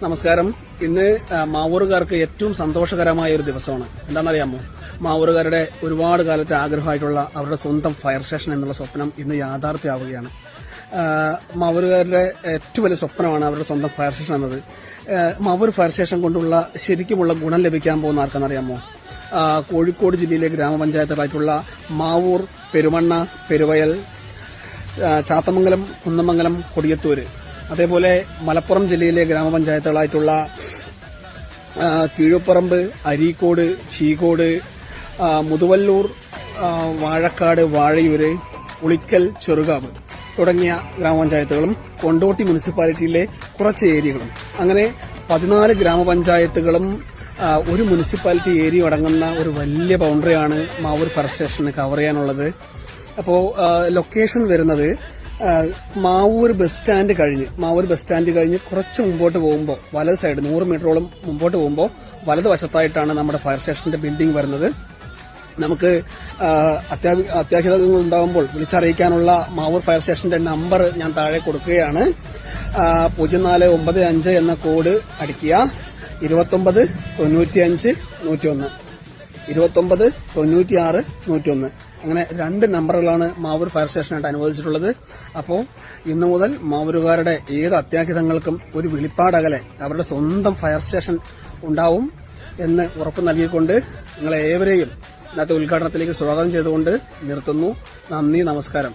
നമസ്കാരം. ഇന്ന് മാവൂറുകാർക്ക് ഏറ്റവും സന്തോഷകരമായ ഒരു ദിവസമാണ്. എന്താണെന്നറിയാമോ? മാവൂറുകാരുടെ ഒരുപാട് കാലത്തെ ആഗ്രഹമായിട്ടുള്ള അവരുടെ സ്വന്തം ഫയർ സ്റ്റേഷൻ എന്നുള്ള സ്വപ്നം ഇന്ന് യാഥാർത്ഥ്യമാവുകയാണ്. മാവൂറുകാരുടെ ഏറ്റവും വലിയ സ്വപ്നമാണ് അവരുടെ സ്വന്തം ഫയർ സ്റ്റേഷൻ എന്നത്. മാവൂർ ഫയർ സ്റ്റേഷൻ കൊണ്ടുള്ള ശരിക്കുമുള്ള ഗുണം ലഭിക്കാൻ പോകുന്ന ആർക്കെന്നറിയാമോ? കോഴിക്കോട് ജില്ലയിലെ ഗ്രാമപഞ്ചായത്തുകളായിട്ടുള്ള മാവൂർ, പെരുമണ്ണ, പെരുവയൽ, ചാത്തമംഗലം, കുന്നമംഗലം, കൊടിയത്തൂര്, അതേപോലെ മലപ്പുറം ജില്ലയിലെ ഗ്രാമപഞ്ചായത്തുകളായിട്ടുള്ള കീഴുപ്പറമ്പ്, അരീക്കോട്, ചീകോട്, മുതുവല്ലൂർ, വാഴക്കാട്, വാഴയൂര്, ഉളിക്കൽ, ചെറുകാവ് തുടങ്ങിയ ഗ്രാമപഞ്ചായത്തുകളും കൊണ്ടോട്ടി മുനിസിപ്പാലിറ്റിയിലെ കുറച്ച് ഏരിയകളും, അങ്ങനെ 14 ഗ്രാമപഞ്ചായത്തുകളും ഒരു മുനിസിപ്പാലിറ്റി ഏരിയ അടങ്ങുന്ന ഒരു വലിയ ബൗണ്ടറിയാണ് മാവൂർ ഫയർ സ്റ്റേഷന് കവർ ചെയ്യാനുള്ളത്. അപ്പോൾ ലൊക്കേഷൻ വരുന്നത് മാവൂർ ബസ് സ്റ്റാൻഡ് കഴിഞ്ഞ് കുറച്ച് മുമ്പോട്ട് പോകുമ്പോൾ വലത് സൈഡ് 100 മീറ്ററോളം മുമ്പോട്ട് പോകുമ്പോൾ വലതുവശത്തായിട്ടാണ് നമ്മുടെ ഫയർ സ്റ്റേഷന്റെ ബിൽഡിംഗ് വരുന്നത്. നമുക്ക് അത്യാഹിതങ്ങൾ ഉണ്ടാകുമ്പോൾ വിളിച്ചറിയിക്കാനുള്ള മാവൂർ ഫയർ സ്റ്റേഷന്റെ നമ്പർ ഞാൻ താഴെ കൊടുക്കുകയാണ്. 0495 എന്ന കോഡ് അടിക്കുക. 2995-101, 2996-101, അങ്ങനെ 2 നമ്പറുകളാണ് മാവൂർ ഫയർ സ്റ്റേഷനായിട്ട് അനുവദിച്ചിട്ടുള്ളത്. അപ്പോൾ ഇന്നു മുതൽ മാവൂരുകാരുടെ ഏത് അത്യാഹിതങ്ങൾക്കും ഒരു വിളിപ്പാടകലെ അവരുടെ സ്വന്തം ഫയർ സ്റ്റേഷൻ ഉണ്ടാവും എന്ന് ഉറപ്പ് നൽകിക്കൊണ്ട് നിങ്ങളെ ഏവരെയും ഇന്നത്തെ ഉദ്ഘാടനത്തിലേക്ക് സ്വാഗതം ചെയ്തുകൊണ്ട് നിർത്തുന്നു. നന്ദി, നമസ്കാരം.